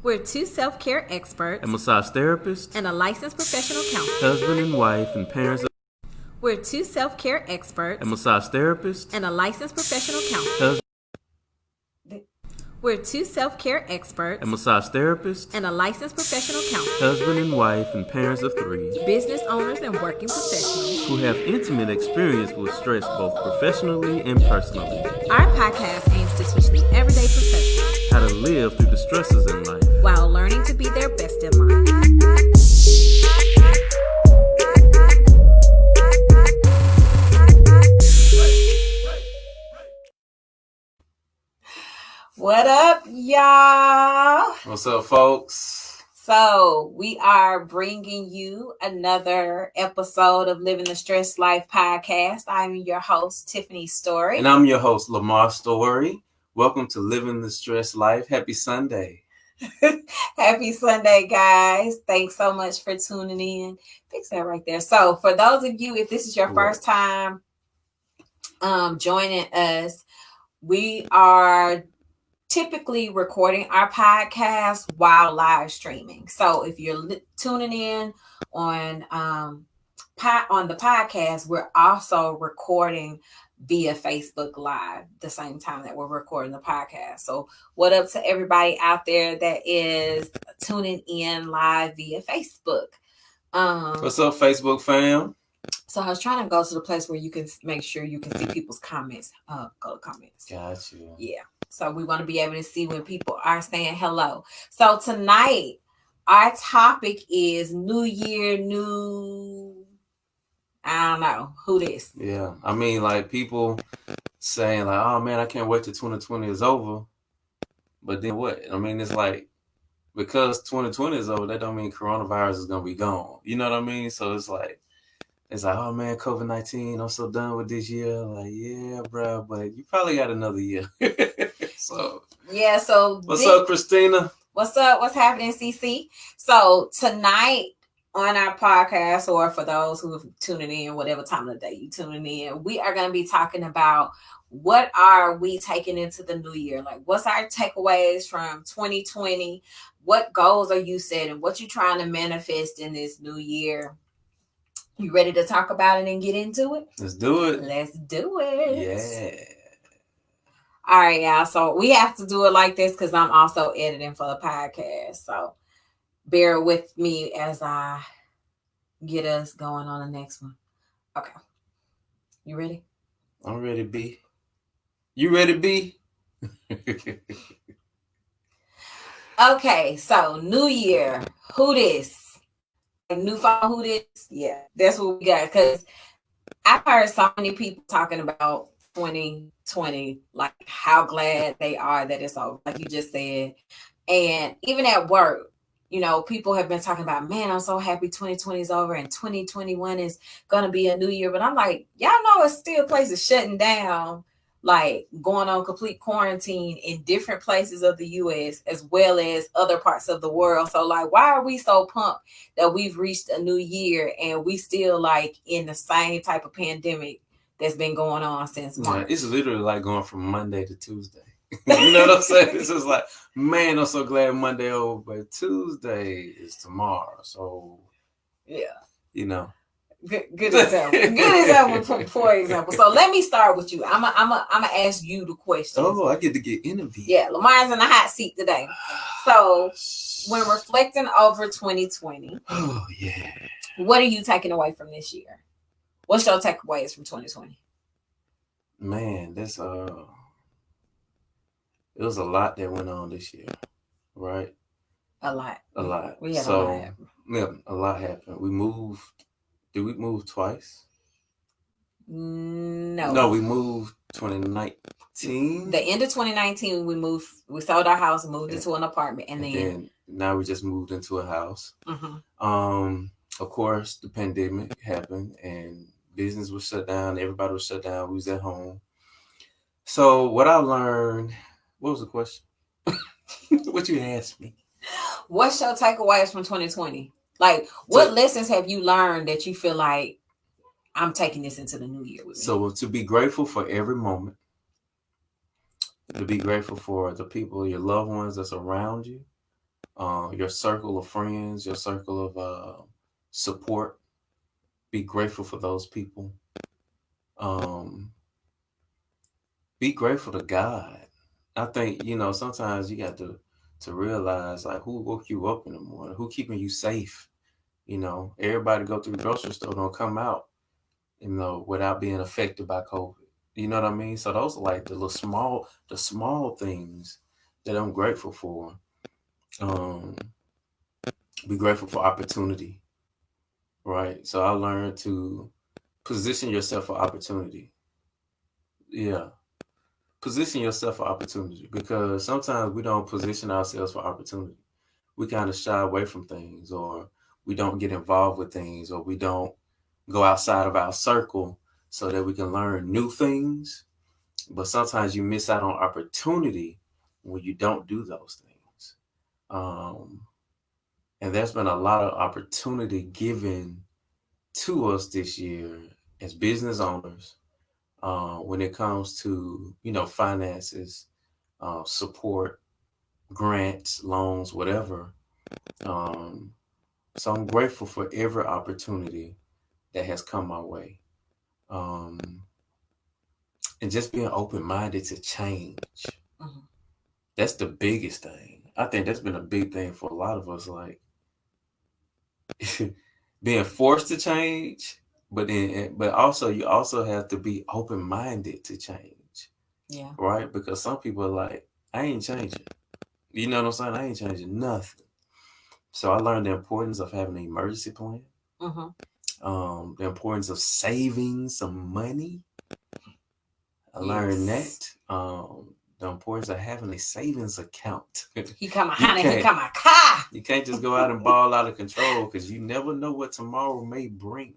We're two self-care experts, a massage therapist, and a licensed professional counselor. husband and wife, and parents of. We're two self-care experts, A massage therapist, and a licensed professional counselor. We're two self-care experts, a massage therapist, and a licensed professional counselor. husband and wife, and parents of 3. Business owners and working professionals who have intimate experience with stress both professionally and personally. Our podcast aims to teach the everyday professional how to live through the stresses in life while learning to be their best in life. What up, y'all? What's up, folks? So we are bringing you another episode of Living the Stress Life podcast. I'm your host, Tiffany Storey. And I'm your host, Lemar Storey. Welcome to Living the Stress Life. Happy Sunday. Happy Sunday, guys. Thanks so much for tuning in. Fix that right there. So for those of you, if this is your first time joining us, we are typically recording our podcast while live streaming. So if you're tuning in on the podcast, we're also recording via Facebook Live the same time that we're recording the podcast. So what up to everybody out there that is tuning in live via Facebook? What's up, Facebook fam? So I was trying to go to the place where you can make sure you can see people's comments. Go to comments. Gotcha. Yeah. So we want to be able to see when people are saying hello. So tonight, our topic is New Year, I don't know who this. Yeah. I mean, like people saying like, oh man, I can't wait till 2020 is over. But then what? I mean, it's like, because 2020 is over, that don't mean coronavirus is going to be gone. You know what I mean? So it's like, oh man, COVID-19, I'm so done with this year. Like, yeah, bro, but you probably got another year. So yeah, so what's up, Christina? What's up? What's happening, CC? So tonight on our podcast, or for those who are tuning in, whatever time of the day you tuning in, we are going to be talking about what are we taking into the new year? Like, what's our takeaways from 2020? What goals are you setting? What you trying to manifest in this new year? You ready to talk about it and get into it? Let's do it. Let's do it. Yeah. All right, y'all. So we have to do it like this because I'm also editing for the podcast. So bear with me as I get us going on the next one. Okay. You ready? I'm ready, B. You ready, B? Okay. So New Year. Who this? New phone, who this? Yeah, that's what we got. Because I've heard so many people talking about 2020, like how glad they are that it's over, like you just said. And even at work, you know, people have been talking about, man, I'm so happy 2020 is over and 2021 is going to be a new year. But I'm like, y'all know it's still places shutting down, like going on complete quarantine in different places of the U.S. as well as other parts of the world. So like, why are we so pumped that we've reached a new year and we still like in the same type of pandemic that's been going on since March? Yeah, it's literally like going from Monday to Tuesday. You know what I'm saying? It's just like, man, I'm so glad Monday over, but Tuesday is tomorrow. So yeah, you know. Good example. Good example. For example. So let me start with you. I'm gonna ask you the question. Oh, I get to get interviewed. Yeah, Lamar's in the hot seat today. So when reflecting over 2020, oh yeah, what are you taking away from this year? What's your takeaways from 2020? Man, this it was a lot that went on this year, right? A lot. We had a lot happen. Yeah, a lot happened. We moved. Did we move twice? No, we moved 2019. The end of 2019, we sold our house and moved into an apartment. And then now we just moved into a house. Mm-hmm. Of course, the pandemic happened and business was shut down. Everybody was shut down. We was at home. So what I learned, what was the question? What you asked me? What's your takeaways from 2020? Like, what lessons have you learned that you feel like I'm taking this into the new year with me? So to be grateful for every moment. to be grateful for the people, your loved ones that's around you, your circle of friends, your circle of support. Be grateful for those people. Um, be grateful to God. I think sometimes you got to realize like who woke you up in the morning, who keeping you safe. Everybody go through the grocery store don't come out, without being affected by COVID. You know what I mean? So those are like the small things that I'm grateful for. Um, be grateful for opportunity, right? So I learned to position yourself for opportunity. Yeah, position yourself for opportunity because sometimes we don't position ourselves for opportunity. We kind of shy away from things, or we don't get involved with things, or we don't go outside of our circle so that we can learn new things. But sometimes you miss out on opportunity when you don't do those things. Um, and there's been a lot of opportunity given to us this year as business owners when it comes to finances, support, grants, loans, whatever. Um, so I'm grateful for every opportunity that has come my way, um, and just being open minded to change. Mhm. That's the biggest thing. I think that's been a big thing for a lot of us, like being forced to change, but also you also have to be open minded to change, Yeah. right? Because some people are like, I ain't changing. You know what I'm saying? I ain't changing nothing. So I learned the importance of having an emergency plan, Mm-hmm. the importance of saving some money. I learned that. Yes. The importance of having a savings account. He come a you honey, he can't come a car. you can't just go out and ball out of control because you never know what tomorrow may bring.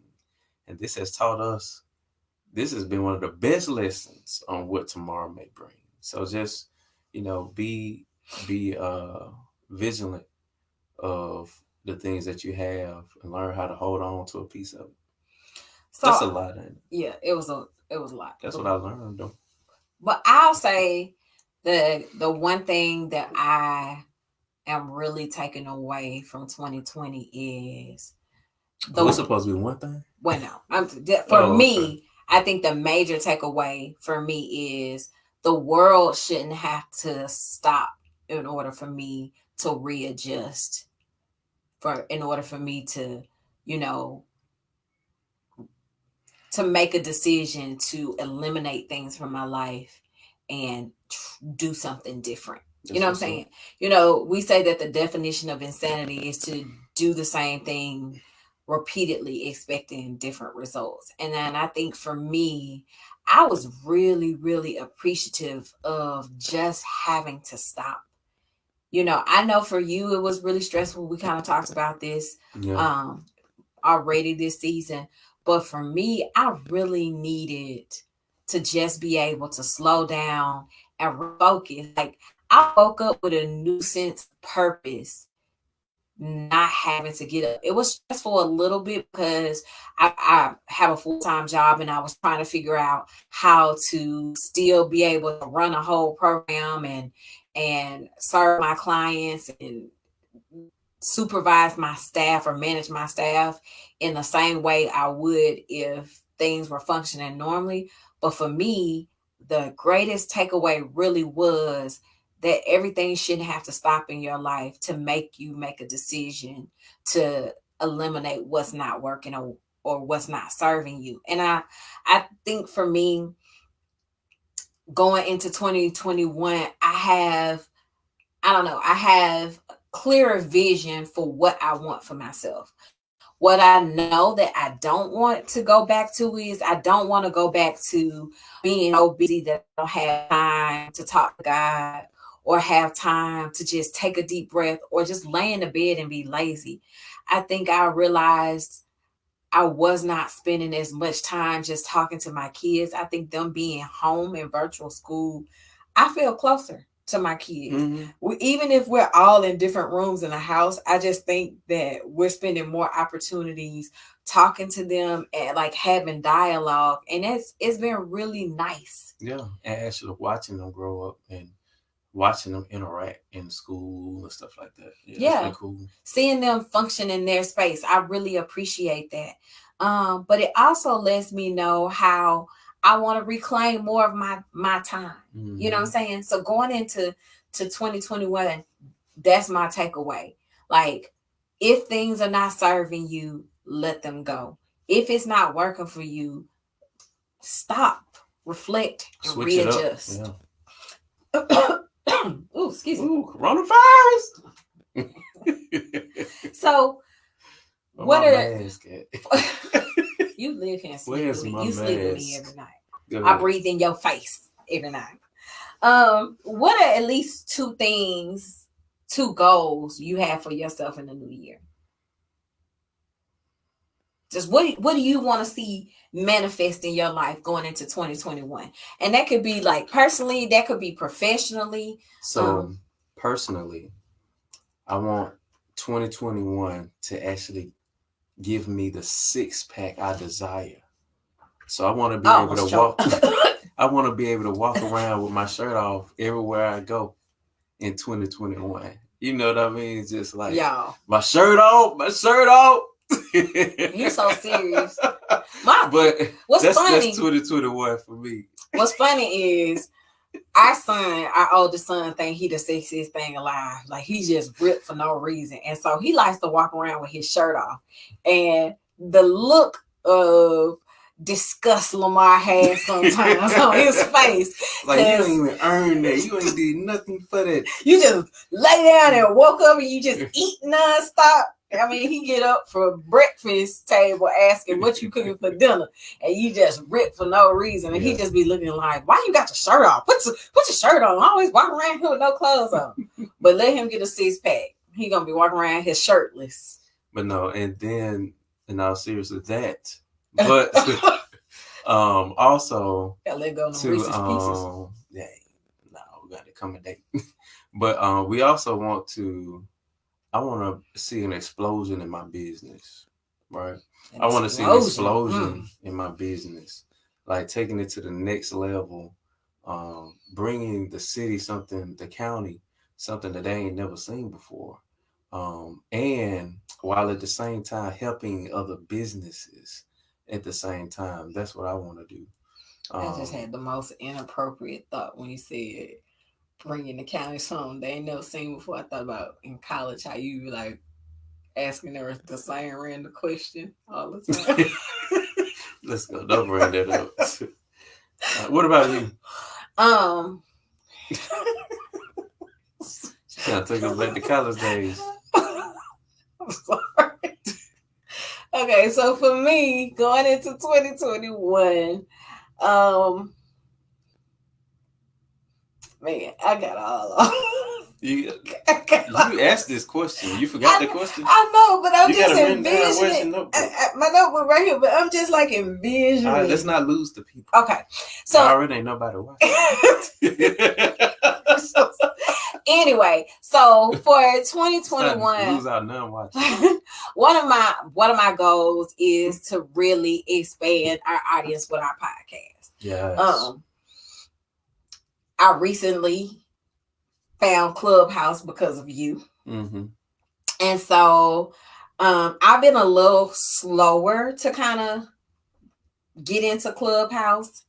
And this has taught us. This has been one of the best lessons on what tomorrow may bring. So just be vigilant of the things that you have and learn how to hold on to a piece of it. So That's a lot, ain't it? yeah, it was a lot. That's what I learned though. But I'll say the one thing that I am really taking away from 2020 is Oh, it's the supposed to be one thing. well, no, for Oh, okay. me, I think the major takeaway for me is the world shouldn't have to stop in order for me to readjust, for in order for me to, you know, to make a decision to eliminate things from my life and do something different. You know That's what I'm what's up. saying? We say that the definition of insanity is to do the same thing repeatedly expecting different results. And then I think for me, I was really, really appreciative of just having to stop. I know for you it was really stressful. We kind of talked about this Yeah. um already this season. But for me, I really needed to just be able to slow down and refocus. Like, I woke up with a new sense of purpose, not having to get up. It was stressful a little bit because I have a full time job and I was trying to figure out how to still be able to run a whole program and serve my clients and supervise my staff or manage my staff in the same way I would if things were functioning normally. But for me, the greatest takeaway really was that everything shouldn't have to stop in your life to make you make a decision to eliminate what's not working or what's not serving you. And I think for me, going into 2021, I don't know, I have a clearer vision for what I want for myself. What I know that I don't want to go back to is I don't want to go back to being so busy that I don't have time to talk to God or have time to just take a deep breath or just lay in the bed and be lazy. I think I realized I was not spending as much time just talking to my kids. I think them being home in virtual school, I feel closer. to my kids. Mm-hmm. Even if we're all in different rooms in the house, I just think that we're spending more opportunities talking to them and like having dialogue, and it's been really nice. Yeah, and actually watching them grow up and watching them interact in school and stuff like that. Yeah, it's Yeah, been cool. seeing them function in their space, I really appreciate that. But it also lets me know how I want to reclaim more of my time. Mm-hmm. You know what I'm saying? So going into 2021, that's my takeaway. Like, if things are not serving you, let them go. If it's not working for you, stop, reflect, and Switch readjust. it up. Yeah. Ooh, excuse me. Ooh, coronavirus. So, what my are mask at? you live here and sleep Where's with me? my You sleep with me mask? every night. Go I ahead. breathe in your face every night. What are at least two goals you have for yourself in the new year? Just what do you want to see manifest in your life going into 2021? And that could be like personally, that could be professionally. So personally, I want 2021 to actually give me the 6-pack I desire. So I want to be able to walk. I want to be able to walk around with my shirt off everywhere I go in 2021. You know what I mean? Just like, y'all, my shirt off, my shirt off. You so serious. But what's funny? That's 2021 for me. What's funny is our oldest son, think he the sexiest thing alive. Like, he's just ripped for no reason, and so he likes to walk around with his shirt off. And the look of disgust Lemar has sometimes on his face, like, you ain't even earned that. You ain't did nothing for that. You just lay down and woke up and you just eat nonstop. I mean, he get up for breakfast table asking what you cooking for dinner, and you just rip for no reason, and he just be looking like, why you got your shirt off? Put your shirt on. I always walk around here with no clothes on. But let him get a 6-pack. He gonna be walking around here shirtless. But no, and then in all seriousness, that. But also gotta let go of to Reese's Pieces. Yeah, no, we got to accommodate. But we also want to. I want to see an explosion in my business, right? I want to see an explosion in my business, like taking it to the next level, bringing the city the county, something that they ain't never seen before, and while at the same time helping other businesses at the same time. That's what I want to do. I just had the most inappropriate thought when you said bringing the county something they ain't never seen before. I thought about in college how you like asking her the same random question all the time. Let's go. Don't bring that up. What about you? She trying to take us back to college days. I'm sorry. Okay, so for me, going into 2021, man, I got all of You asked this question. You forgot the question? I know, but I'm just envisioning. My notebook right here, but I'm just like envisioning. All right, let's not lose the people. Okay. So I already ain't nobody watching. Anyway, so for 2021, lose out none watching. one of my goals is to really expand our audience with our podcast. Yes. I recently found Clubhouse because of you. Mm-hmm. And so I've been a little slower to kind of get into Clubhouse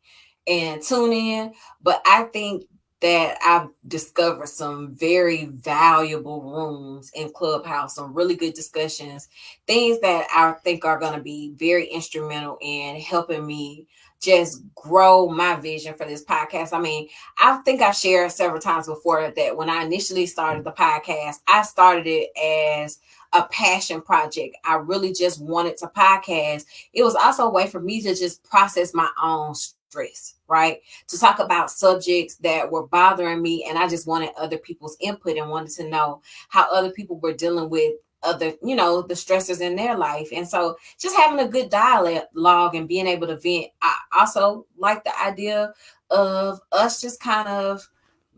and tune in, but I think that I've discovered some very valuable rooms in Clubhouse, some really good discussions, things that I think are going to be very instrumental in helping me just grow my vision for this podcast. I mean, I think I've shared several times before that when I initially started the podcast, I started it as a passion project. I really just wanted to podcast. It was also a way for me to just process my own stress, right? To talk about subjects that were bothering me, and I just wanted other people's input and wanted to know how other people were dealing with other, the stressors in their life. And so just having a good dialogue and being able to vent. I also like the idea of us just kind of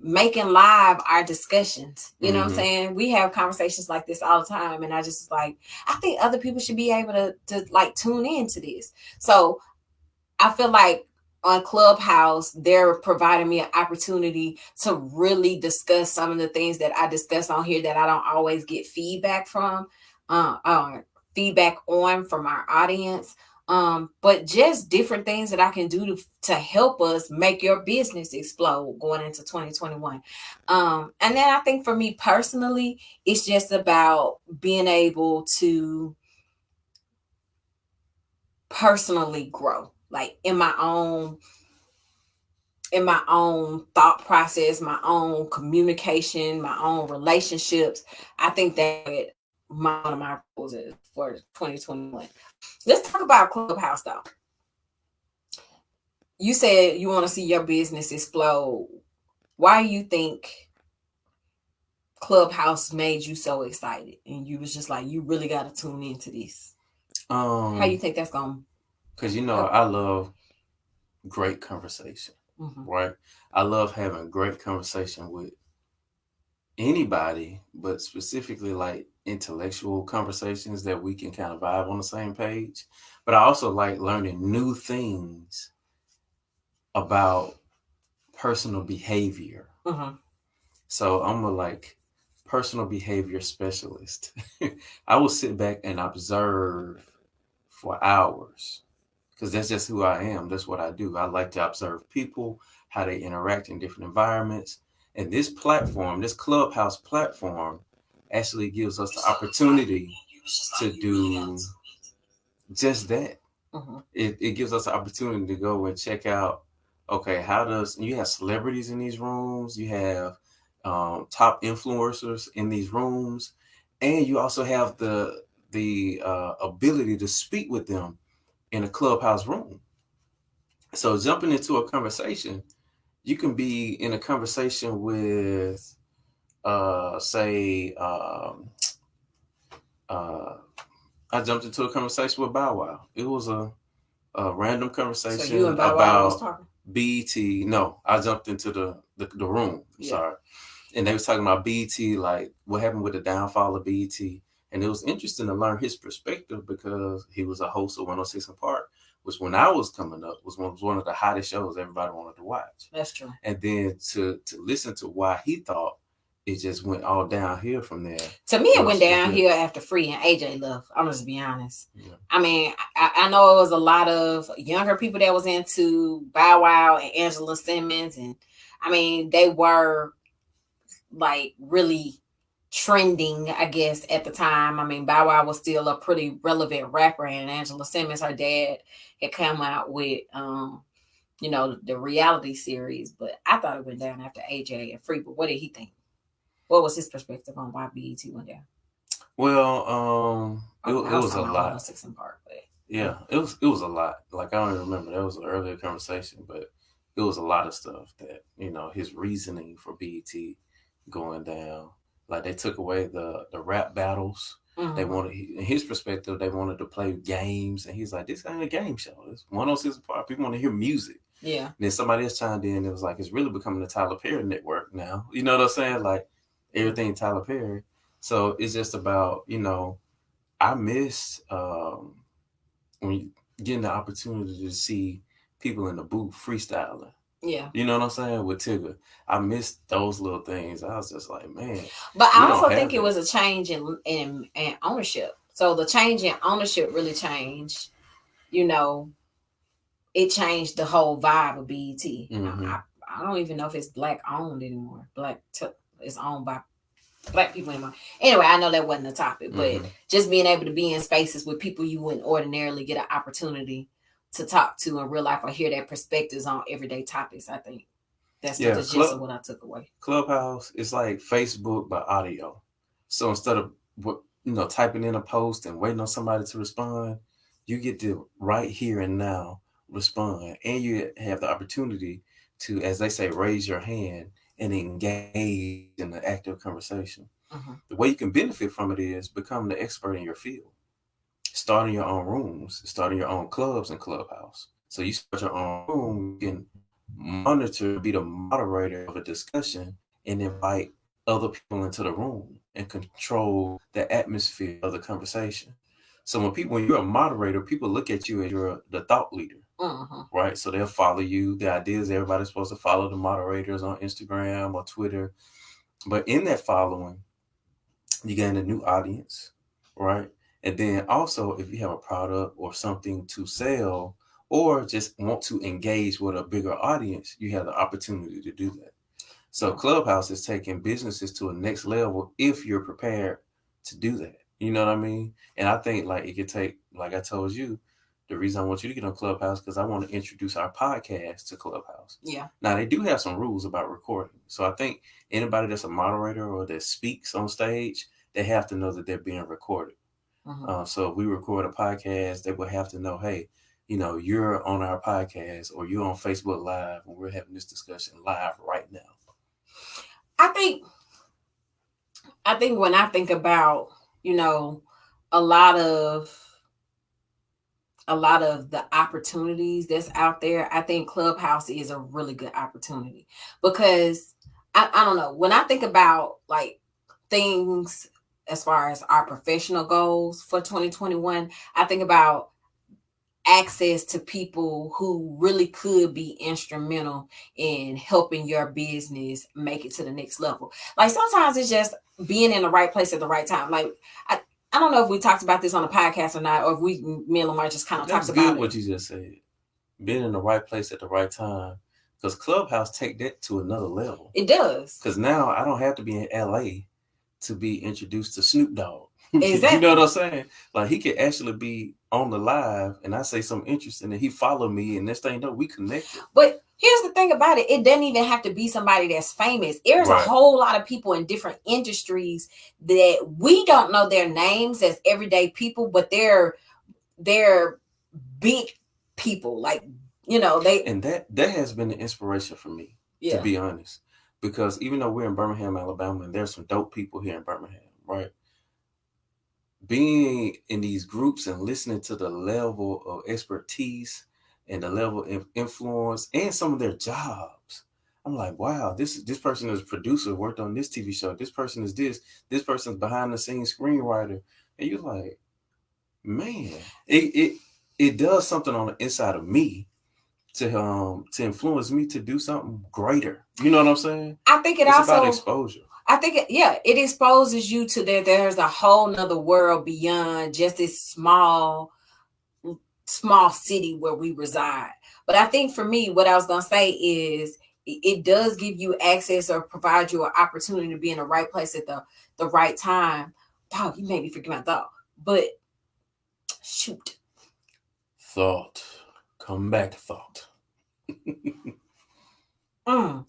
making live our discussions. You know what I'm Mm-hmm. saying? We have conversations like this all the time, and I just like, I think other people should be able to like tune into this. So I feel like on Clubhouse, they're providing me an opportunity to really discuss some of the things that I discuss on here that I don't always get feedback from, feedback on from our audience. But just different things that I can do to help us make your business explode going into 2021. And then I think for me personally, it's just about being able to personally grow, like in my own thought process, my own communication, my own relationships. I think that one of my goals is for 2021. Let's talk about Clubhouse though. You said you want to see your business explode. Why do you think Clubhouse made you so excited and you was just like, you really got to tune into this? How you think that's going Because to help? I love great conversation, Mm-hmm. right? I love having great conversation with anybody, but specifically like intellectual conversations that we can kind of vibe on the same page. But I also like learning new things about personal behavior. Mm-hmm. So I'm a like personal behavior specialist. I will sit back and observe for hours because that's just who I am. That's what I do. I like to observe people, how they interact in different environments. And this platform, this Clubhouse platform, actually gives us the opportunity to do just that. Mm-hmm. It gives us the opportunity to go and check out, okay, how does, you have celebrities in these rooms, you have top influencers in these rooms, and you also have the ability to speak with them in a Clubhouse room. So jumping into a conversation, you can be in a conversation with, say, uh, I jumped into a conversation with Bow Wow. It was a random So you conversation and Bow Wow was about talking? BT. No, I jumped into the room. Yeah. Sorry, and they was talking about BT, like what happened with the downfall of BT. And it was interesting to learn his perspective because he was a host of 106 in Park, which when I was coming up was one of the hottest shows everybody wanted to watch. That's true. And then to listen to why he thought, it just went all downhill from there. To me, it went Was good. downhill after Free and AJ left. I'm just be honest. Yeah. I mean, I know it was a lot of younger people that was into Bow Wow and Angela Simmons, and I mean, they were like really trending, I guess, at the time. I mean, Bow Wow was still a pretty relevant rapper, and Angela Simmons, her dad, had come out with you know, the reality series. But I thought it went down after AJ and Free. But what did he think? What was his perspective on why BET went down? Well, I it was a talking about lot. 106 in Park, but Yeah, it was a lot. Like I don't even remember. That was an earlier conversation, but it was a lot of stuff that his reasoning for BET going down. Like they took away the rap battles. They mm-hmm. wanted, in his perspective, they wanted to play games, and he's like, "This ain't a game show. It's 106 Park. People want to hear music." Yeah. And then somebody else chimed in. It was like it's really becoming the Tyler Perry network now. You know what I'm saying? Like everything Tyler Perry. So it's just about I miss when you getting the opportunity to see people in the booth freestyling. Yeah. You know what I'm saying? With Tigger. I missed those little things. I was just like, man, But we I don't also have think it that. was a change in ownership. So the change in ownership really changed. You know, it changed the whole vibe of BET. Mm-hmm. I don't even know if it's black owned anymore. It's owned by black people anymore. Anyway, I know that wasn't the topic, but Mm-hmm. just being able to be in spaces with people you wouldn't ordinarily get an opportunity to talk to in real life or hear their perspectives on everyday topics. I think that's the gist of what I took away. Clubhouse is like Facebook but audio. So instead of typing in a post and waiting on somebody to respond, you get to right here and now respond, and you have the opportunity to, as they say, raise your hand and engage in the active conversation. Mm-hmm. The way you can benefit from it is become the expert in your field. Starting your own rooms, starting your own clubs and clubhouse. So you start your own room, you can monitor, be the moderator of a discussion, and invite other people into the room and control the atmosphere of the conversation. So when you're a moderator, people look at you as you're the thought leader, right? So they'll follow you. The idea is everybody's supposed to follow the moderators on Instagram or Twitter. But in that following, you gain a new audience, right? And then also, if you have a product or something to sell, or just want to engage with a bigger audience, you have the opportunity to do that. So Clubhouse is taking businesses to a next level if you're prepared to do that. You know what I mean? And I think like it could take, like I told you, the reason I want you to get on Clubhouse because I want to introduce our podcast to Clubhouse. Yeah. Now they do have some rules about recording. So I think anybody that's a moderator or that speaks on stage, they have to know that they're being recorded. So if we record a podcast, they will have to know, hey, you know, you're on our podcast or you're on Facebook Live and we're having this discussion live right now. I think when I think about, you know, a lot of the opportunities that's out there, I think Clubhouse is a really good opportunity because I don't know, when I think about like things as far as our professional goals for 2021, I think about access to people who really could be instrumental in helping your business make it to the next level. Like sometimes it's just being in the right place at the right time. Like I don't know if we talked about this on the podcast or not, or if me and Lemar just kind of talked about it. What you just said, being in the right place at the right time, because Clubhouse take that to another level. It does. Because now I don't have to be in LA to be introduced to Snoop Dogg. Exactly. You know what I'm saying? Like he could actually be on the live and I say something interesting and he follow me and next thing you know, we connected. But here's the thing about it. It doesn't even have to be somebody that's famous. There's a whole lot of people in different industries that we don't know their names as everyday people, but they're big people. Like, you know, and that has been an inspiration for me, to be honest. Because even though we're in Birmingham, Alabama, and there's some dope people here in Birmingham, right? Being in these groups and listening to the level of expertise and the level of influence and some of their jobs, I'm like, wow, this person is a producer, worked on this TV show. This person is this person's behind the scenes screenwriter. And you're like, man, it does something on the inside of me to influence me to do something greater. You know what I'm saying? I think it's also about exposure. I think it exposes you to that there's a whole nother world beyond just this small city where we reside. But I think for me, what I was going to say is it does give you access or provide you an opportunity to be in the right place at the right time. Dog, you made me forget my thought. But shoot. Thought. Come back, thought. I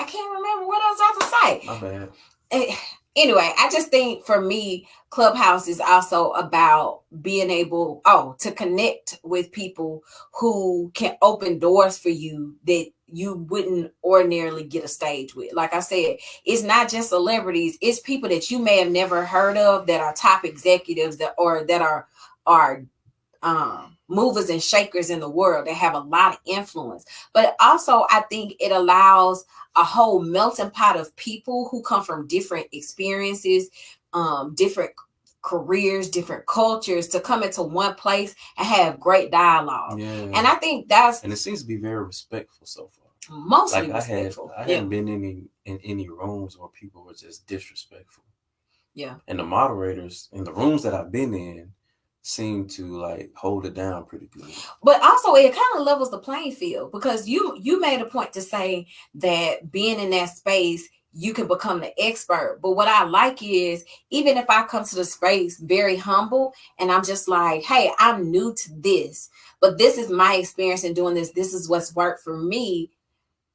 can't remember what I was about to say. My bad. Anyway, I just think for me, Clubhouse is also about being able to connect with people who can open doors for you that you wouldn't ordinarily get a stage with. Like I said, it's not just celebrities, it's people that you may have never heard of that are top executives that are movers and shakers in the world that have a lot of influence. But also I think it allows a whole melting pot of people who come from different experiences, different careers, different cultures to come into one place and have great dialogue. Yeah. And I think and it seems to be very respectful so far. Mostly like respectful. I haven't been in any rooms where people were just disrespectful. Yeah. And the moderators in the rooms that I've been in seem to like hold it down pretty good. But also it kind of levels the playing field because you made a point to say that being in that space you can become the expert. But what I like is even if I come to the space very humble and I'm just like, hey, I'm new to this, but this is my experience in doing this. This is what's worked for me.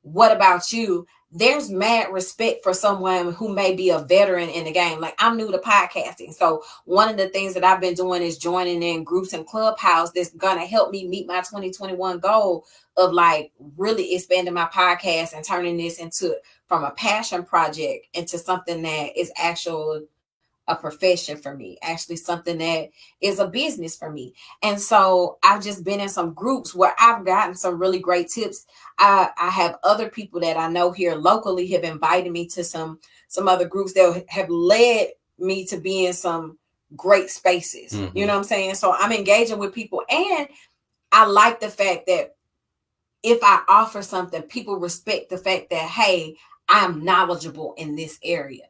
What about you? There's mad respect for someone who may be a veteran in the game. Like I'm new to podcasting. So one of the things that I've been doing is joining in groups and Clubhouse that's going to help me meet my 2021 goal of like really expanding my podcast and turning this into from a passion project into something that is actual a profession for me, actually something that is a business for me. And so I've just been in some groups where I've gotten some really great tips. I have other people that I know here locally have invited me to some other groups that have led me to be in some great spaces. Mm-hmm. You know what I'm saying? So I'm engaging with people, and I like the fact that if I offer something, people respect the fact that, hey, I'm knowledgeable in this area.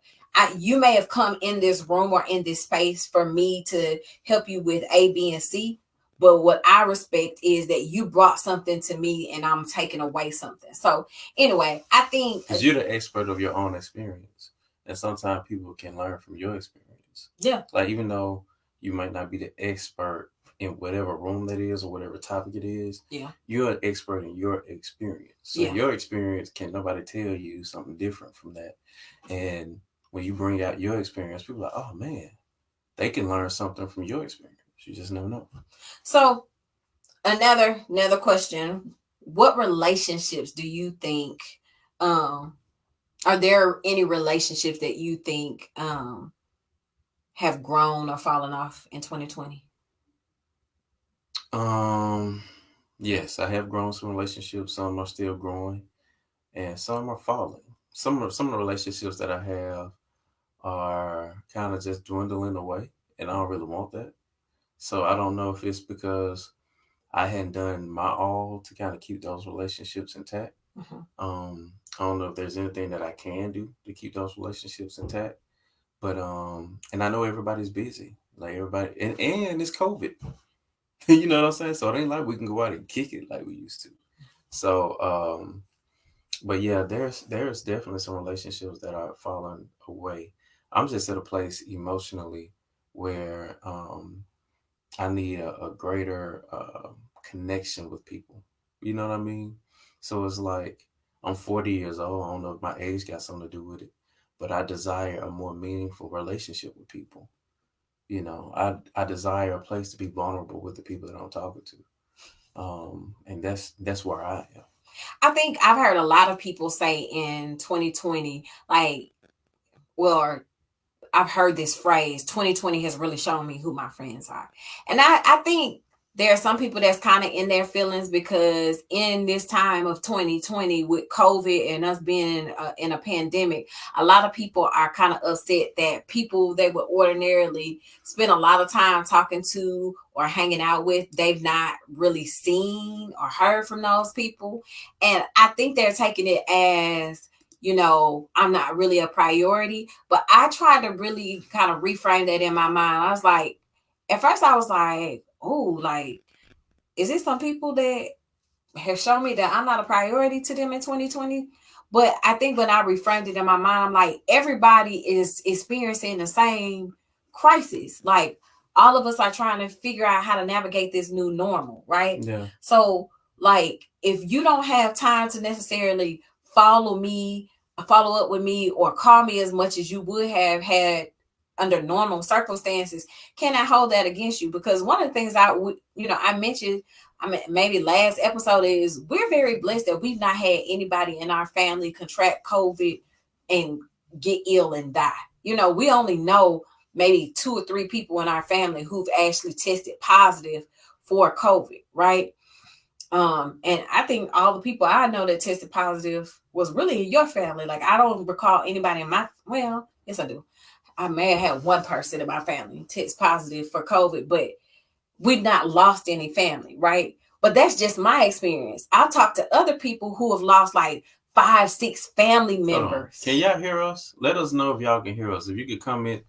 You may have come in this room or in this space for me to help you with A, B, and C. But what I respect is that you brought something to me and I'm taking away something. So anyway, I think because you're the expert of your own experience, and sometimes people can learn from your experience. Yeah. Like even though you might not be the expert in whatever room that is or whatever topic it is, yeah, you're an expert in your experience. So Yeah. your experience can nobody tell you something different from that. And when you bring out your experience, people are like, oh man, they can learn something from your experience. You just never know. So another question. What relationships do you think are there any relationships that you think have grown or fallen off in 2020? Yes, I have grown some relationships. Some are still growing, and some are falling. Some of the relationships that I have are kind of just dwindling away, and I don't really want that. So I don't know if it's because I hadn't done my all to kind of keep those relationships intact. I don't know if there's anything that I can do to keep those relationships intact. But and I know everybody's busy. Like everybody and it's COVID. You know what I'm saying? So it ain't like we can go out and kick it like we used to. So but yeah, there's definitely some relationships that are falling away. I'm just at a place emotionally where I need a greater connection with people. You know what I mean? So it's like I'm 40 years old. I don't know if my age got something to do with it, but I desire a more meaningful relationship with people. You know, I desire a place to be vulnerable with the people that I'm talking to, and that's where I am. I think I've heard a lot of people say in 2020, like, well, I've heard this phrase, 2020 has really shown me who my friends are. And I think there are some people that's kind of in their feelings because in this time of 2020 with COVID and us being in a pandemic, a lot of people are kind of upset that people they would ordinarily spend a lot of time talking to or hanging out with, they've not really seen or heard from those people. And I think they're taking it as, I'm not really a priority. But I tried to really kind of reframe that in my mind. I was like, at first I was like, oh, like, is it some people that have shown me that I'm not a priority to them in 2020? But I think when I reframed it in my mind, I'm like, everybody is experiencing the same crisis. Like, all of us are trying to figure out how to navigate this new normal, right? Yeah. So, like, if you don't have time to necessarily follow up with me, or call me as much as you would have had under normal circumstances, can I hold that against you? Because one of the things I mentioned, I mean, maybe last episode, is we're very blessed that we've not had anybody in our family contract COVID and get ill and die. We only know maybe 2 or 3 people in our family who've actually tested positive for COVID, right? And I think all the people I know that tested positive was really in your family. Like, I don't recall anybody yes, I do. I may have had one person in my family test positive for COVID, but we've not lost any family, right? But that's just my experience. I've talked to other people who have lost like 5, 6 family members. Can y'all hear us? Let us know if y'all can hear us. If you could comment,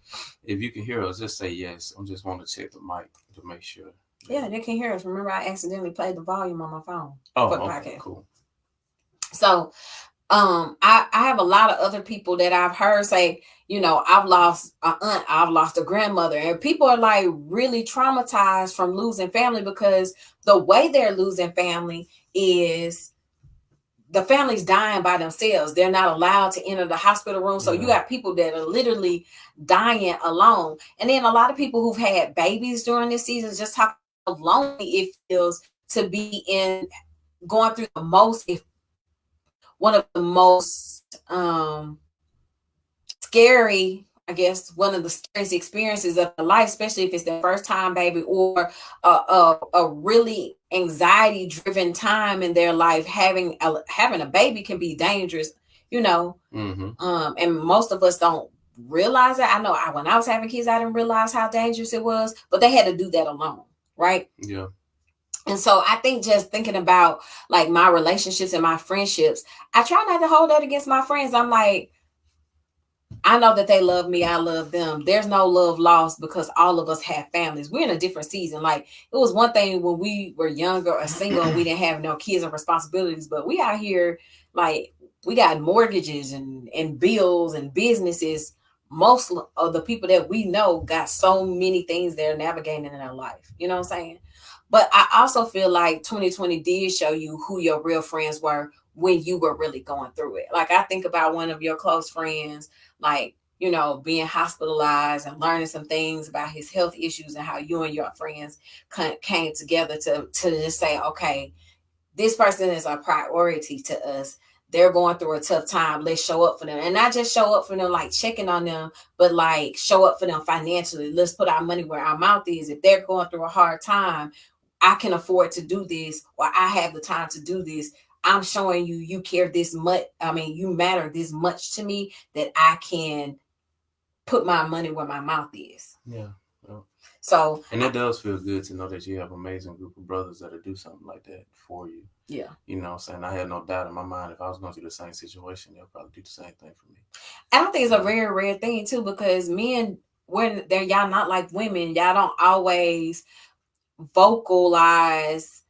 if you can hear us, just say yes. I just want to check the mic to make sure. Yeah, they can hear us. Remember, I accidentally played the volume on my phone for the podcast. Cool. So, I have a lot of other people that I've heard say, I've lost an aunt, I've lost a grandmother, and people are like really traumatized from losing family, because the way they're losing family is the family's dying by themselves. They're not allowed to enter the hospital room. So you got people that are literally dying alone. And then a lot of people who've had babies during this season just talk how lonely it feels to be going through one of the most scary I guess one of the scariest experiences of their life, especially if it's their first time baby, or a really anxiety driven time in their life. Having a baby can be dangerous, you know. And most of us don't realize that. I know when I was having kids, I didn't realize how dangerous it was, but they had to do that alone, right? Yeah. And so I think just thinking about like my relationships and my friendships, I try not to hold that against my friends. I'm like, I know that they love me. I love them. There's no love lost because all of us have families. We're in a different season. Like it was one thing when we were younger or single and we didn't have no kids and responsibilities, but we out here like we got mortgages and bills and businesses. Most of the people that we know got so many things they're navigating in their life. You know what I'm saying? But I also feel like 2020 did show you who your real friends were when you were really going through it. Like I think about one of your close friends, like, you know, being hospitalized and learning some things about his health issues and how you and your friends came together to just say, okay, this person is a priority to us. They're going through a tough time. Let's show up for them. And not just show up for them, like checking on them, but like show up for them financially. Let's put our money where our mouth is. If they're going through a hard time, I can afford to do this, or I have the time to do this. I'm showing you you care this much. I mean, you matter this much to me that I can put my money where my mouth is. Yeah. Well, So, and it does feel good to know that you have an amazing group of brothers that'll do something like that for you. yeah. You know what I'm saying? I had no doubt in my mind if I was going through the same situation, they'll probably do the same thing for me. I don't think it's a very rare thing too, because men, when they're y'all not like women, y'all don't always vocalize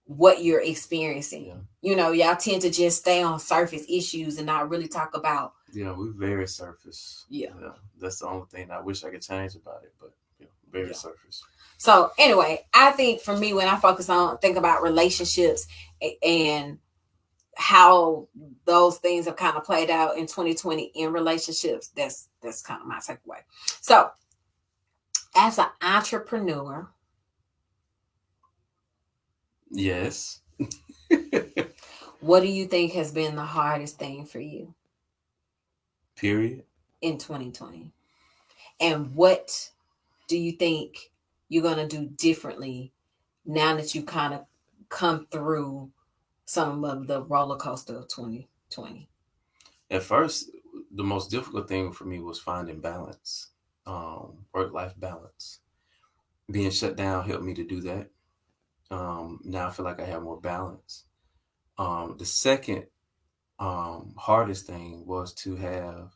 what you're experiencing. Yeah. You know, y'all tend to just stay on surface issues and not really talk about. Yeah, we're very surface. Yeah. That's the only thing I wish I could change about it, but very surface. So anyway, I think for me, when I focus on think about relationships and how those things have kind of played out in 2020 in relationships, that's kind of my takeaway. So as an entrepreneur, yes. what do you think has been the hardest thing for you? Period. In 2020? And what do you think you're going to do differently now that you kind of come through some of the roller coaster of 2020? At first, the most difficult thing for me was finding balance, work-life balance. Being shut down helped me to do that. Now I feel like I have more balance. The second hardest thing was dealing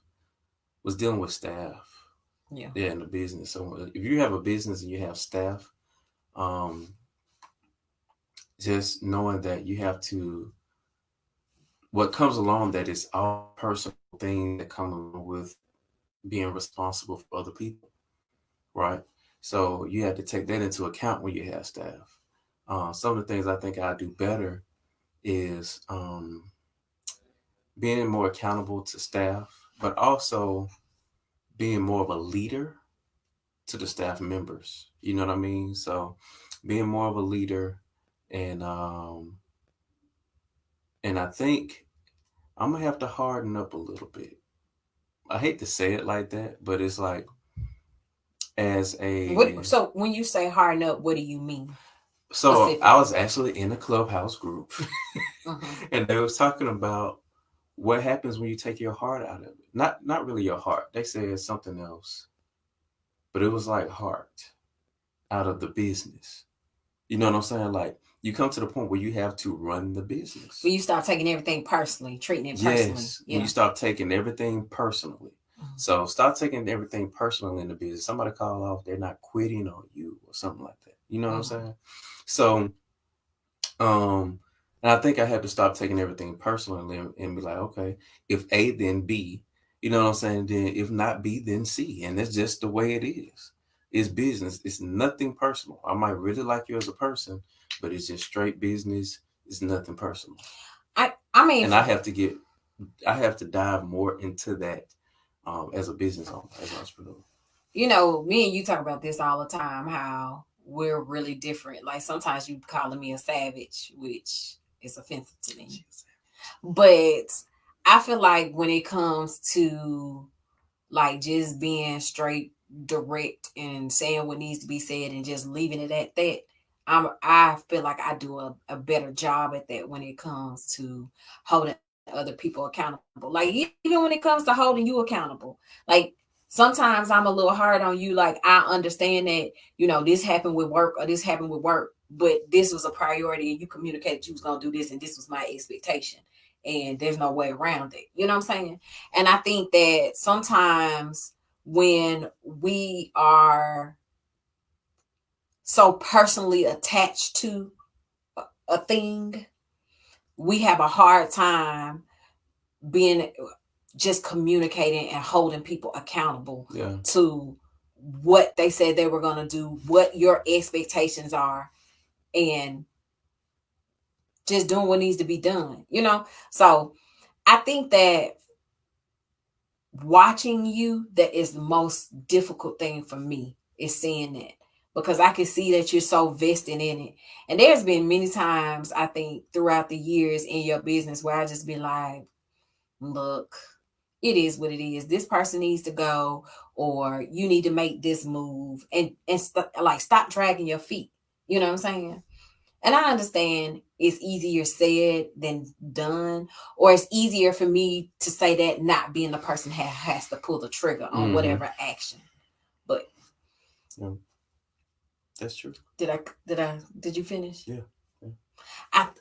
with staff. Yeah, in the business. So if you have a business and you have staff, just knowing that you have to, what comes along that is all personal things that come along with being responsible for other people, right? So you have to take that into account when you have staff. Some of the things I think I do better is being more accountable to staff, but also being more of a leader to the staff members. You know what I mean? So being more of a leader, and I think I'm gonna have to harden up a little bit. I hate to say it like that, but it's like So when you say harden up, what do you mean? So I was actually in a clubhouse group, and they was talking about what happens when you take your heart out of it. Not really your heart. They said something else, but it was like heart out of the business. You know what I'm saying? Like you come to the point where you have to run the business. When you start taking everything personally, treating it personally. Yes, when you start taking everything personally. So stop taking everything personal in the business. Somebody call off, they're not quitting on you or something like that. You know what I'm saying? So, and I think I had to stop taking everything personally and be like, okay, if A, then B. You know what I'm saying? Then if not B, then C. And that's just the way it is. It's business. It's nothing personal. I might really like you as a person, but it's just straight business. It's nothing personal. I mean, and I have to dive more into that as a business owner, as an entrepreneur. You know, me and you talk about this all the time, how we're really different. Like sometimes you calling me a savage, which is offensive to me. But I feel like when it comes to like just being straight, direct, and saying what needs to be said, and just leaving it at that. I feel like I do a better job at that when it comes to holding other people accountable. Like even when it comes to holding you accountable, like sometimes I'm a little hard on you. Like I understand that, this happened with work or this happened with work, but this was a priority and you communicated you was gonna do this and this was my expectation. And there's no way around it. You know what I'm saying? And I think that sometimes when we are so personally attached to a thing, we have a hard time being just communicating and holding people accountable to what they said they were going to do, what your expectations are, and just doing what needs to be done. So I think that watching you, that is the most difficult thing for me, is seeing that, because I can see that you're so vested in it. And there's been many times, I think, throughout the years in your business where I just be like, look, it is what it is. This person needs to go, or you need to make this move, and like stop dragging your feet. You know what I'm saying? And I understand it's easier said than done, or it's easier for me to say that not being the person has to pull the trigger on whatever action. But yeah, that's true. Did you finish? Yeah.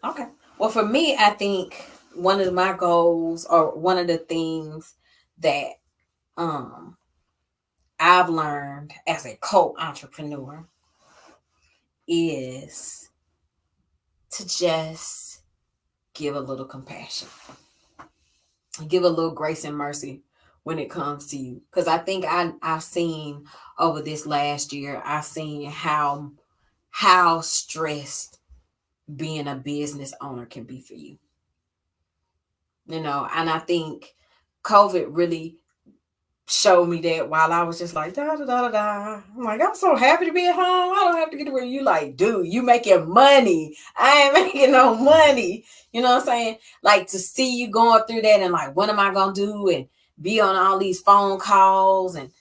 Okay. Well, for me, I think one of my goals, or one of the things that I've learned as a co-entrepreneur, is to just give a little compassion, give a little grace and mercy when it comes to you. Because I think I've seen over this last year, I've seen how stressed being a business owner can be for you. And I think COVID really showed me that, while I was just like, da da da da da. I'm like, I'm so happy to be at home. I don't have to get to where you like, dude, you making money. I ain't making no money. You know what I'm saying? Like, to see you going through that and like, what am I gonna do? And be on all these phone calls and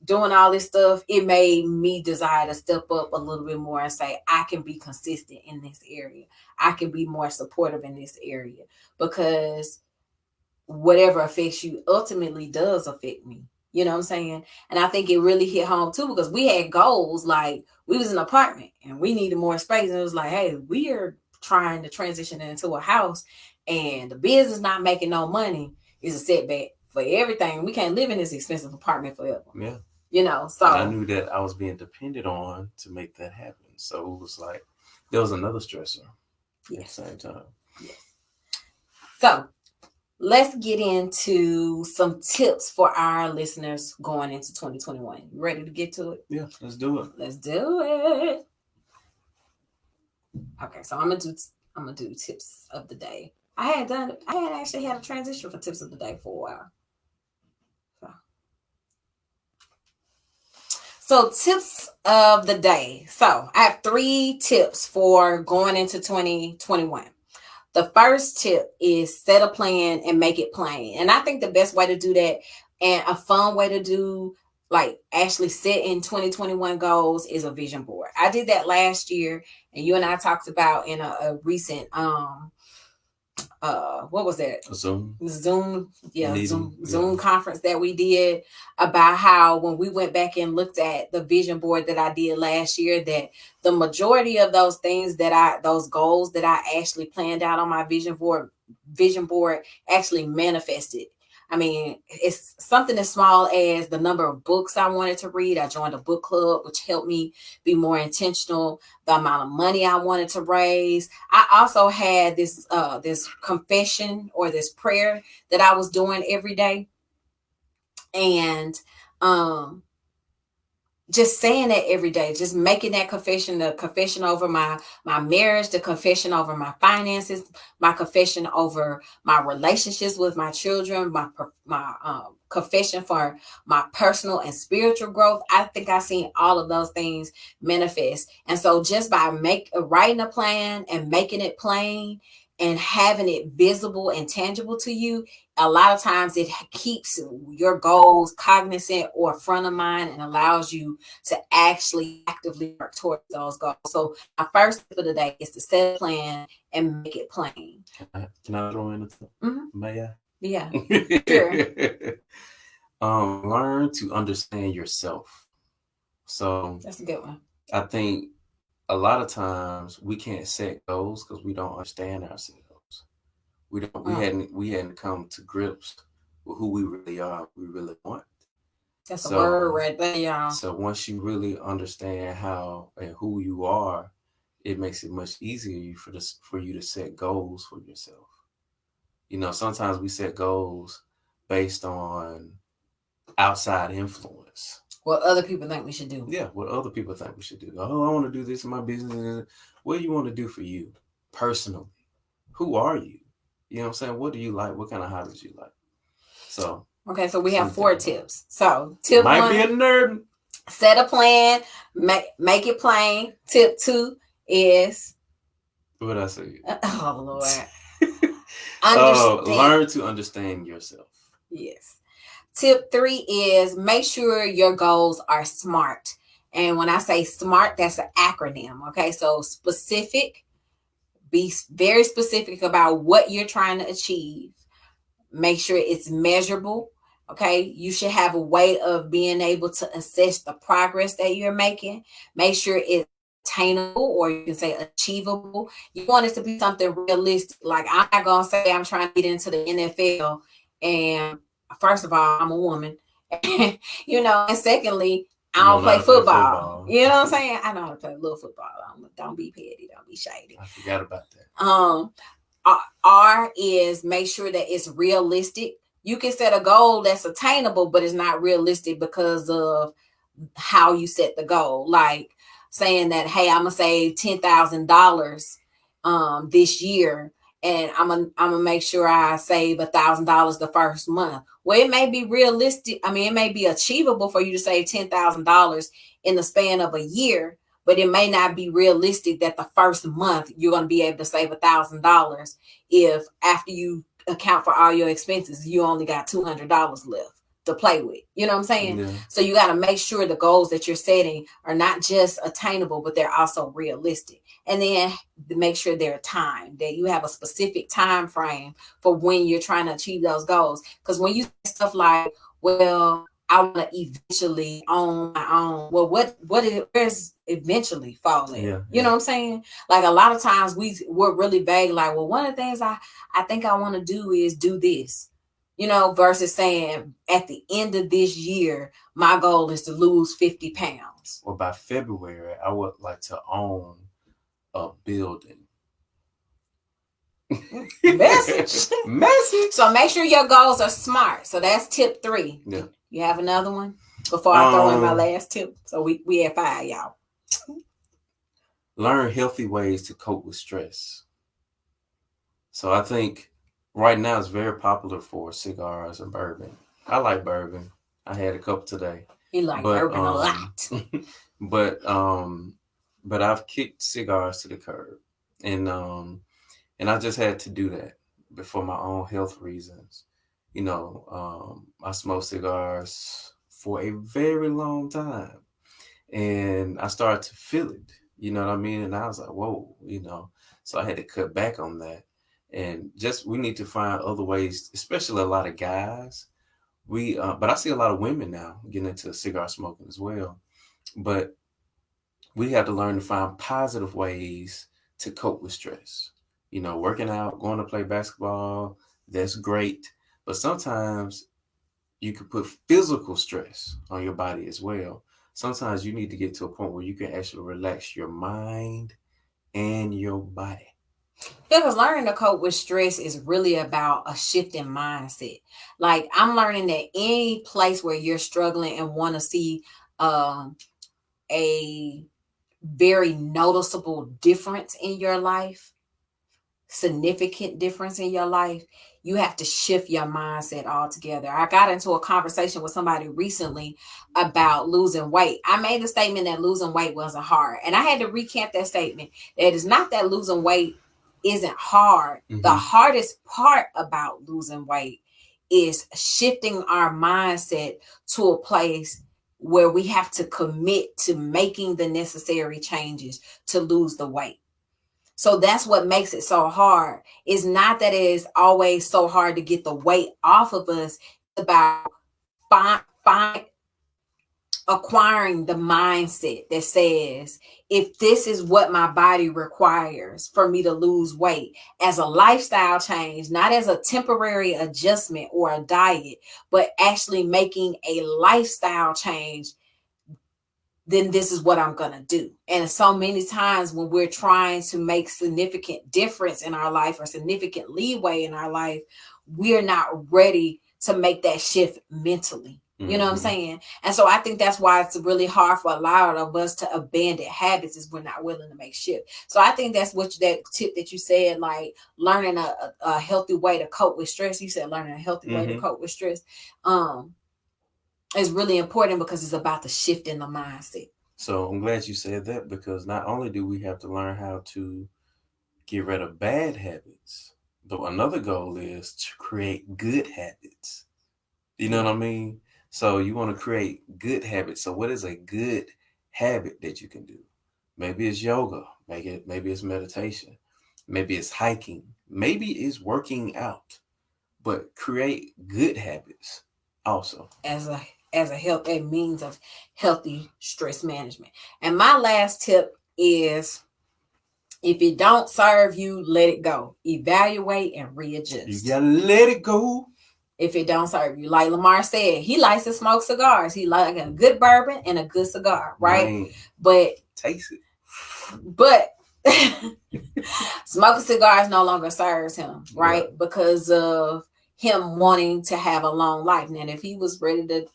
doing all this stuff, it made me desire to step up a little bit more and say, I can be consistent in this area. I can be more supportive in this area, because whatever affects you ultimately does affect me. You know what I'm saying? And I think it really hit home too, because we had goals. Like, we was in an apartment and we needed more space. And it was like, hey, we are trying to transition into a house, and the business not making no money is a setback for everything. We can't live in this expensive apartment forever. Yeah. So and I knew that I was being depended on to make that happen. So it was like, there was another stressor at the same time. Yes. So let's get into some tips for our listeners going into 2021. You ready to get to it? Yeah, let's do it. Let's do it. Okay, so I'm gonna do tips of the day. I had actually had a transition for tips of the day for a while. So tips of the day. So I have 3 tips for going into 2021. The first tip is set a plan and make it plain. And I think the best way to do that, and a fun way to do, like, actually set in 2021 goals, is a vision board. I did that last year, and you and I talked about in a recent what was that? Zoom conference that we did, about how when we went back and looked at the vision board that I did last year, that the majority of those things those goals that I actually planned out on my vision board actually manifested. I mean, it's something as small as the number of books I wanted to read. I joined a book club, which helped me be more intentional. The amount of money I wanted to raise. I also had this confession, or this prayer that I was doing every day, and just saying that every day, just making that confession, the confession over my marriage, the confession over my finances, my confession over my relationships with my children, my confession for my personal and spiritual growth. I think I've seen all of those things manifest. And so just by writing a plan and making it plain and having it visible and tangible to you, a lot of times it keeps your goals cognizant or front of mind and allows you to actually actively work towards those goals. So our first tip of the day is to set a plan and make it plain. Can I throw in a tip? May I? Yeah, sure. Learn to understand yourself. So That's a good one. I think a lot of times we can't set goals because we don't understand ourselves. We hadn't come to grips with who we really are, we really want. That's a So word right there, y'all. so once you really understand how and who you are, it makes it much easier for you to set goals for yourself. Sometimes we set goals based on outside influence. What other people think we should do. Yeah, what other people think we should do. Oh, I want to do this in my business. What do you want to do for you personally? Who are you? You know what I'm saying? What do you like? What kind of hobbies you like? So okay, so we have 4 tips. So tip might 1, be a nerd. Set a plan, make it plain. Tip 2 is What I say? oh Lord. Learn to understand yourself. Yes. Tip 3 is make sure your goals are SMART. And when I say SMART, that's an acronym. Okay, so specific, be very specific about what you're trying to achieve. Make sure it's measurable. Okay, you should have a way of being able to assess the progress that you're making. Make sure it's attainable, or you can say achievable. You want it to be something realistic. Like, I'm not gonna say I'm trying to get into the NFL, and first of all, I'm a woman, and secondly, I don't play football. You know what I'm saying? I know how to play a little football. Don't be petty. Don't be shady. I forgot about that. R is make sure that it's realistic. You can set a goal that's attainable, but it's not realistic because of how you set the goal. Like saying that, hey, I'm gonna save $10,000 this year, and I'm gonna make sure I save $1,000 the first month. Well, it may be realistic. I mean, it may be achievable for you to save $10,000 in the span of a year, but it may not be realistic that the first month you're going to be able to save $1,000 if after you account for all your expenses, you only got $200 left to play with. You know what I'm saying? Yeah. So you got to make sure the goals that you're setting are not just attainable, but they're also realistic. And then make sure they're timed, that you have a specific time frame for when you're trying to achieve those goals. Because when you say stuff like, well, I want to eventually own my own. Well, where's eventually falling? Yeah, you know what I'm saying? Like, a lot of times we're really vague. Like, well, one of the things I think I want to do is do this, versus saying at the end of this year, my goal is to lose 50 pounds. Well, by February, I would like to own a building. Message. So make sure your goals are SMART. So that's tip 3. Yeah. You have another one before I throw in my last tip? So we have 5, y'all. Learn healthy ways to cope with stress. So I think right now it's very popular for cigars and bourbon. I like bourbon. I had a couple today. You like bourbon a lot. But I've kicked cigars to the curb, and I just had to do that for my own health reasons. I smoked cigars for a very long time, and I started to feel it. You know what I mean? And I was like, whoa, So I had to cut back on that, and we need to find other ways, especially a lot of guys. But I see a lot of women now getting into cigar smoking as well. But we have to learn to find positive ways to cope with stress. Working out, going to play basketball, that's great. But sometimes you can put physical stress on your body as well. Sometimes you need to get to a point where you can actually relax your mind and your body. Yeah, because learning to cope with stress is really about a shift in mindset. Like, I'm learning that any place where you're struggling and want to see a very noticeable difference in your life, significant difference in your life, you have to shift your mindset altogether. I got into a conversation with somebody recently about losing weight. I made a statement that losing weight wasn't hard, and I had to recant that statement. It is not that losing weight isn't hard. Mm-hmm. The hardest part about losing weight is shifting our mindset to a place where we have to commit to making the necessary changes to lose the weight. So that's what makes it so hard. It's not that it is always so hard to get the weight off of us. It's about find acquiring the mindset that says, if this is what my body requires for me to lose weight as a lifestyle change, not as a temporary adjustment or a diet, but actually making a lifestyle change, then this is what I'm going to do. And so many times when we're trying to make significant difference in our life or significant leeway in our life, we're not ready to make that shift mentally. You know what I'm saying? And so I think that's why it's really hard for a lot of us to abandon habits, is we're not willing to make shift. So I think that's what that tip that you said, like learning a healthy way to cope with stress. You said learning a healthy way to cope with stress is really important because it's about the shift in the mindset. So I'm glad you said that, because not only do we have to learn how to get rid of bad habits, but another goal is to create good habits. You know what I mean? So you want to create good habits. So what is a good habit that you can do? Maybe it's yoga. Maybe it's meditation. Maybe it's hiking. Maybe it's working out. But create good habits also. As a means of healthy stress management. And my last tip is, if it don't serve you, let it go. Evaluate and readjust. You gotta let it go. If it don't serve you, like Lemar said, he likes to smoke cigars. He like a good bourbon and a good cigar, right? Man, but taste it. But smoking cigars no longer serves him, right? Yeah. Because of him wanting to have a long life. And if he was ready to,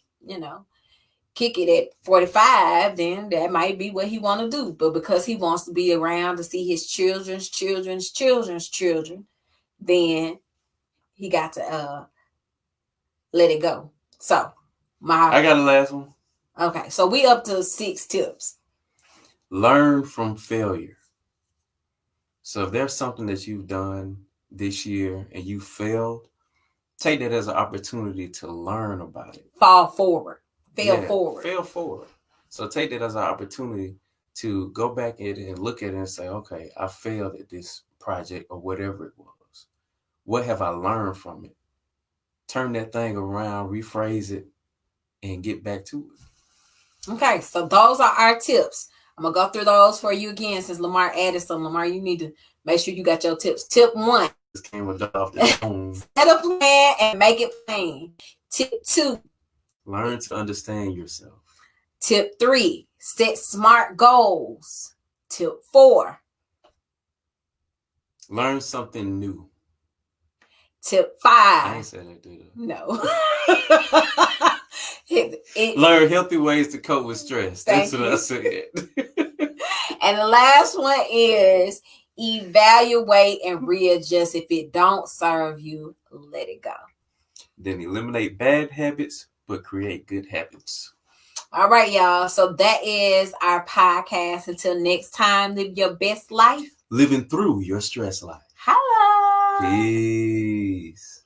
kick it at 45, then that might be what he want to do. But because he wants to be around to see his children's children's children's children, then he got to let it go. So I got a last one. Okay, so we up to 6 tips. Learn from failure. So if there's something that you've done this year and you failed, take that as an opportunity to learn about it. Fail forward. So take that as an opportunity to go back at it and look at it and say, okay, I failed at this project or whatever it was. What have I learned from it? Turn that thing around, rephrase it, and get back to it. Okay, so those are our tips. I'm going to go through those for you again since Lemar added some. Lemar, you need to make sure you got your tips. Tip 1. This came off the phone. Set a plan and make it plain. Tip 2. Learn to understand yourself. Tip 3. Set smart goals. Tip 4. Learn something new. Tip 5. I ain't said that, did I? No. Learn healthy ways to cope with stress. That's what I said. And the last one is evaluate and readjust. If it don't serve you, let it go. Then eliminate bad habits, but create good habits. All right, y'all. So that is our podcast. Until next time, live your best life. Living through your stress life. Hello. Peace.